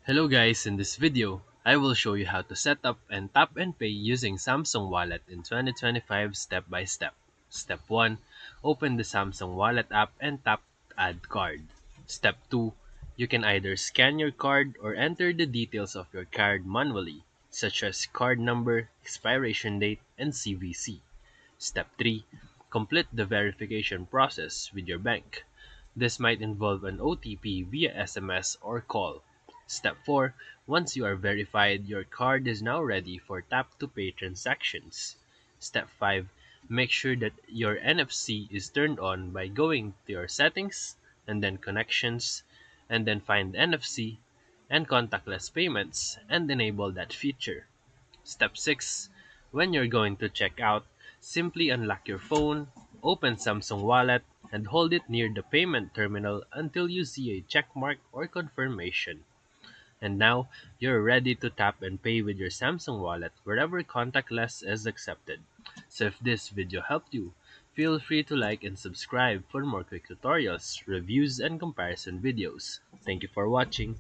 Hello guys, in this video, I will show you how to set up and tap and pay using Samsung Wallet in 2025 step by step. Step 1. Open the Samsung Wallet app and tap Add Card. Step 2. You can either scan your card or enter the details of your card manually, such as card number, expiration date, and CVC. Step 3. Complete the verification process with your bank. This might involve an OTP via SMS or call. Step 4. Once you are verified, your card is now ready for tap to pay transactions. Step 5. Make sure that your NFC is turned on by going to your settings and then connections and then find NFC and contactless payments and enable that feature. Step 6. When you're going to check out, simply unlock your phone, open Samsung Wallet, and hold it near the payment terminal until you see a check mark or confirmation. And now, you're ready to tap and pay with your Samsung Wallet wherever contactless is accepted. So if this video helped you, feel free to like and subscribe for more quick tutorials, reviews, and comparison videos. Thank you for watching.